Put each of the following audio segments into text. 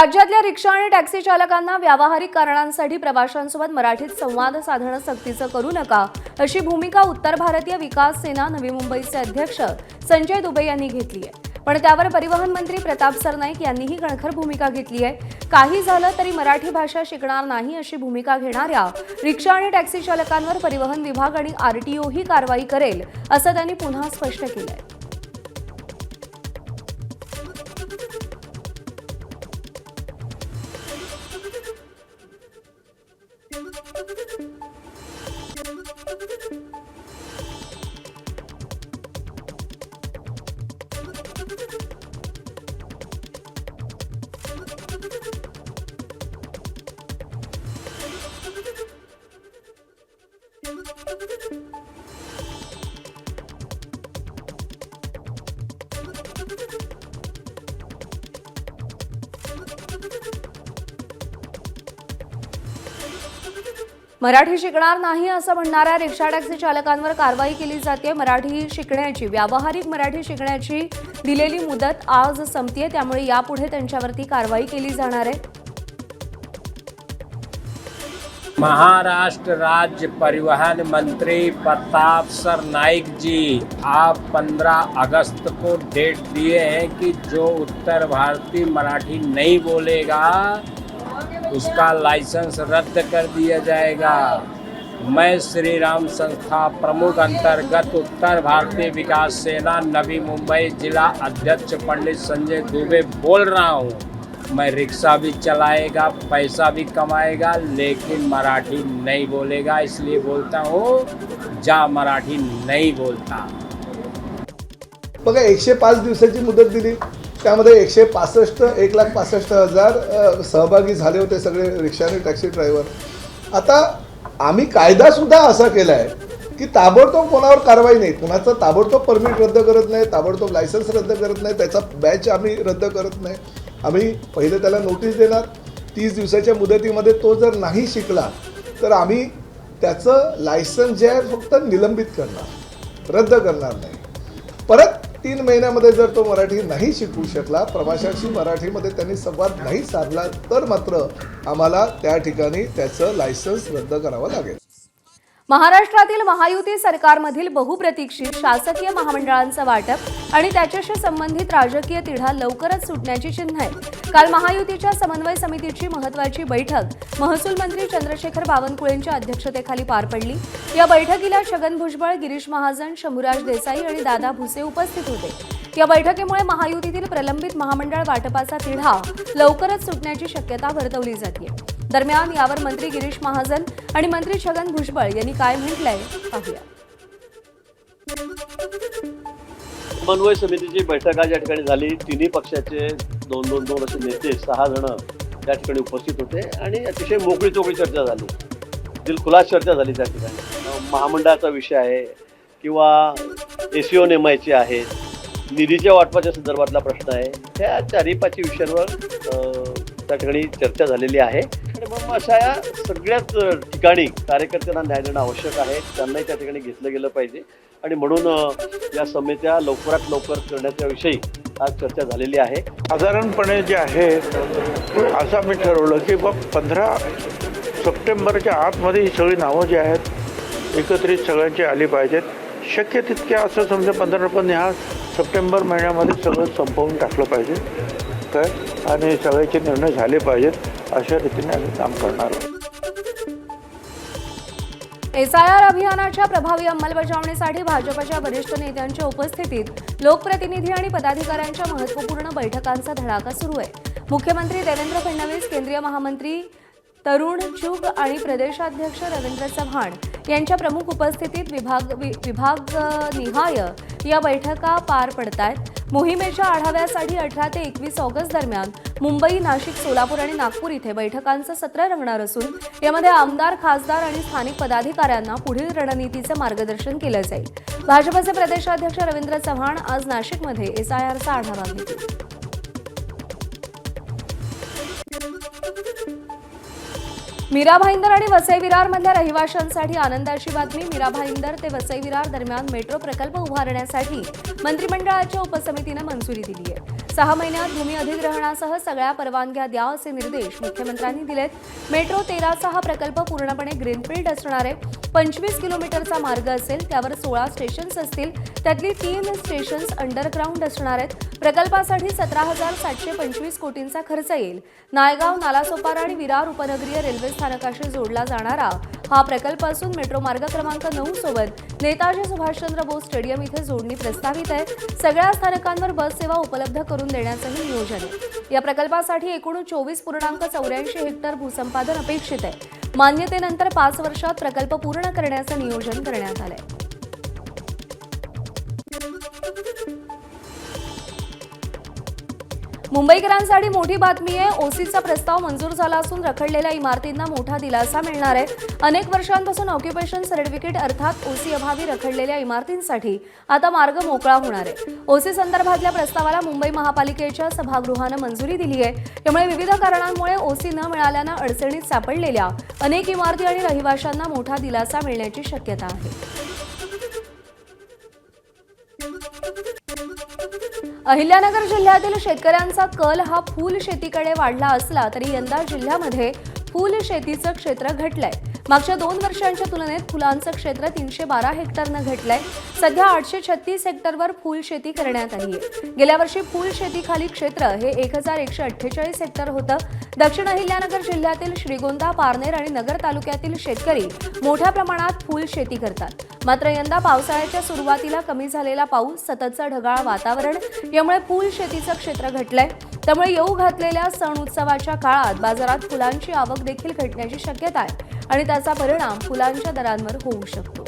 राज्यातल्या रिक्षा आणि टॅक्सी चालकांना व्यावहारिक कारणांसाठी प्रवाशांसोबत मराठीत संवाद साधणं सक्तीचं करू नका, अशी भूमिका उत्तर भारतीय विकास सेना नवी मुंबईचे अध्यक्ष संजय दुबे यांनी घेतली आहे। पण त्यावर परिवहन मंत्री प्रताप सरनाईक यांनीही कणखर भूमिका घेतली आहे। काही झालं तरी मराठी भाषा शिकणार नाही अशी भूमिका घेणाऱ्या रिक्षा आणि टॅक्सी चालकांवर परिवहन विभाग आणि आरटीओ ही कारवाई करेल, असं त्यांनी पुन्हा स्पष्ट केलंय। मराठी शिकणार नाही असं म्हणणाऱ्या रिक्षा टॅक्सी चालकांवर कारवाई केली जाते। व्यावहारिक मराठी शिकण्याची दिलेली मुदत आज संपते, त्यामुळे यापुढे त्यांच्यावरती कारवाई केली जाणार आहे। महाराष्ट्र राज्य परिवहन मंत्री प्रताप सरनाईक जी, आप 15 अगस्त को डेट दिए हैं कि जो उत्तर भारतीय मराठी नहीं बोलेगा उसका लाइसेंस रद्द कर दिया जाएगा। मैं श्री राम संस्था प्रमुख अंतर्गत उत्तर भारतीय विकास सेना नवी मुंबई जिला अध्यक्ष पंडित संजय दुबे बोल रहा हूँ। मैं रिक्शा भी चलाएगा, पैसा भी कमाएगा, लेकिन मराठी नहीं बोलेगा। इसलिए बोलता हूँ, जा मराठी नहीं बोलता। बघा 105 दिवसाची मुदत दिली, त्यामध्ये 1,65,00,000 सहभागी झाले होते सगळे रिक्षा आणि टॅक्सी ड्रायव्हर। आता आम्ही कायदा सुद्धा असा केला आहे की ताबडतोब कोणावर कारवाई नाही, कुणाचं ताबडतोब परमिट रद्द करत नाही, ताबडतोब लायसन्स रद्द करत नाही, त्याचा बॅच आम्ही रद्द करत नाही। आम्ही पहिले त्याला नोटीस देणार, 30 दिवसाच्या मुदतीमध्ये तो जर नाही शिकला तर आम्ही त्याचं लायसन्स जे आहे फक्त निलंबित करणार, रद्द करणार नाही। परत 3 महिन्यामध्ये जर तो मराठी नाही शिकू शकला, प्रवाशांशी मराठीमध्ये त्यांनी संवाद नाही साधला, तर मात्र आम्हाला त्या ठिकाणी त्याचं लायसन्स रद्द करावं लागेल। महाराष्ट्रातील महायुती सरकारमधील बहुप्रतीक्षित शासकीय महामंडळांचं वाटप आणि त्याच्याशी संबंधित राजकीय तिढा लवकरच सुटण्याची चिन्ह आहेत। काल महायुतीच्या समन्वय समितीची महत्त्वाची बैठक महसूल मंत्री चंद्रशेखर बावनकुळेंच्या अध्यक्षतेखाली पार पडली। या बैठकीला छगन भुजबळ, गिरीश महाजन, शंभूराज देसाई आणि दादा भुसे उपस्थित होते। या बैठकीमुळे महायुतीतील प्रलंबित महामंडळ वाटपाचा तिढा लवकरच सुटण्याची शक्यता वर्तवली जाते। दरम्यान यावर मंत्री गिरीश महाजन आणि मंत्री छगन भुजबळ यांनी काय म्हटलंय पाहूया। समन्वय समितीची बैठक आज या ठिकाणी झाली। तिन्ही पक्षाचे दोन असे नेते 6 जण त्या ठिकाणी उपस्थित होते आणि अतिशय मोकळी चोकळी चर्चा झाली, दिलखुलास चर्चा झाली। त्या ठिकाणी महामंडळाचा विषय आहे किंवा एसीओ नेमायचे आहेत, निधीच्या वाटपाच्या संदर्भातला प्रश्न आहे, ह्या 4-5 विषयांवर त्या ठिकाणी चर्चा झालेली आहे। आणि मग अशा या सगळ्याच ठिकाणी कार्यकर्त्यांना न्याय देणं आवश्यक आहे, त्यांनाही त्या ठिकाणी घेतलं गेलं पाहिजे आणि म्हणून या समित्या लवकरात लवकर करण्याच्या विषयी आज चर्चा झालेली आहे। साधारणपणे जे आहे असं आम्ही ठरवलं की 15 सप्टेंबरच्या आतमध्ये ही सगळी नावं जी आहेत एकत्रित सगळ्यांची आली पाहिजेत। शक्य तितक्या असं समजा 15 पण ह्या सप्टेंबर महिन्यामध्ये सगळं संपवून टाकलं पाहिजे काय, आणि सगळ्याचे निर्णय झाले पाहिजेत, अशा रीतीने आम्ही काम करणार आहोत। एसआयआर अभियानाच्या प्रभावी अंमलबजावणीसाठी भाजपच्या वरिष्ठ नेत्यांच्या उपस्थितीत लोकप्रतिनिधी आणि पदाधिकाऱ्यांच्या महत्त्वपूर्ण बैठकांचा धडाका सुरू आहे। मुख्यमंत्री देवेंद्र फडणवीस, केंद्रीय महामंत्री तरुण चुग आणि प्रदेशाध्यक्ष रवींद्र चव्हाण यांच्या प्रमुख उपस्थितीत विभागनिहाय या बैठका पार पडतायत। मोहिमेच्या आढाव्यासाठी 18 ते 21 ऑगस्ट दरम्यान मुंबई, नाशिक, सोलापूर आणि नागपूर इथे बैठकांचं सत्र रंगणार असून यामध्ये आमदार, खासदार आणि स्थानिक पदाधिकाऱ्यांना पुढील रणनीतीचं मार्गदर्शन केलं जाईल। भाजपचे प्रदेशाध्यक्ष रवींद्र चव्हाण आज नाशिकमध्ये एसआयआरचा आढावा घेतील। मीरा भाईंदर आणि वसई विरार मधल्या रहिवाशांसाठी आनंदाची बातमी। मीरा भाईंदर ते वसई विरार दरम्यान मेट्रो प्रकल्प उभारण्यासाठी मंत्रिमंडळाच्या उपसमितीने मंजुरी दिली आहे। 6 महिन्यात भूमी अधिग्रहणासह सगळ्या परवानग्या द्या असे निर्देश मुख्यमंत्र्यांनी दिलेत. मेट्रो 13चा हा प्रकल्प पूर्णपणे ग्रीनफील्ड असणार आहे. 25 किलोमीटरचा मार्ग असेल, त्यावर 16 स्टेशन्स असतील, त्यातली 3 स्टेशन्स अंडरग्राऊंड असणार आहेत. प्रकल्पासाठी 17,725 कोटींचा खर्च येईल. नायगाव, नालासोपारा आणि विरार उपनगरीय रेल्वे स्थानकाशी जोडला जाणारा हा प्रकल्प असून मेट्रो मार्ग क्रमांक 9 सोबत नेताजी सुभाषचंद्र बोस स्टेडियम इथे जोडणी प्रस्तावित आहे. सगळ्या स्थानकांवर बस सेवा उपलब्ध करून देण्याचंही नियोजन आहे. या प्रकल्पासाठी एकूण 24.84 हेक्टर भूसंपादन अपेक्षित आहे. मान्यतेनंतर 5 वर्षात प्रकल्प पूर्ण करण्याचं नियोजन करण्यात आलंय. मुंबईकरांसाठी मोठी बातमी आहे. ओसीचा प्रस्ताव मंजूर झाला असून रखडलेल्या इमारतींना मोठा दिलासा मिळणार आहे. अनेक वर्षांपासून ऑक्युपेशन सर्टिफिकेट अर्थात ओसी अभावी रखडलेल्या इमारतींसाठी आता मार्ग मोकळा होणार आहे. ओसी संदर्भातल्या प्रस्तावाला मुंबई महापालिकेच्या सभागृहानं मंजुरी दिली आहे. त्यामुळे विविध कारणांमुळे ओसी न मिळाल्यानं अडचणीत सापडलेल्या अनेक इमारती आणि रहिवाशांना मोठा दिलासा मिळण्याची शक्यता आहे. अहिल्यानगर जिल्ह्यातील शेतकऱ्यांचा कल हा फूल शेतीकडे वाढला असला तरी यंदा जिल्ह्यामध्ये फूल शेतीचं क्षेत्र घटलंय. मागच्या 2 वर्षांच्या तुलनेत फुलांचं क्षेत्र 312 हेक्टरनं घटलंय. सध्या 836 हेक्टरवर फूल शेती करण्यात आली आहे. गेल्या वर्षी फूल शेतीखाली क्षेत्र हे 1148 हेक्टर होतं. दक्षिण अहिल्यानगर जिल्ह्यातील श्रीगोंदा, पारनेर आणि नगर तालुक्यातील शेतकरी मोठ्या प्रमाणात फूल शेती करतात. मात्र यंदा पावसाळ्याच्या सुरुवातीला कमी झालेला पाऊस, सततचं ढगाळ वातावरण यामुळे फूल शेतीचं क्षेत्र घटलंय. त्यामुळे येऊ घातलेल्या सण उत्सवाच्या काळात बाजारात फुलांची आवक देखील घटण्याची शक्यता आहे आणि त्याचा परिणाम फुलांच्या दरांवर होऊ शकतो.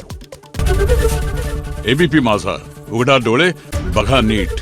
एबीपी माझा, उघडा डोळे बघा नीट.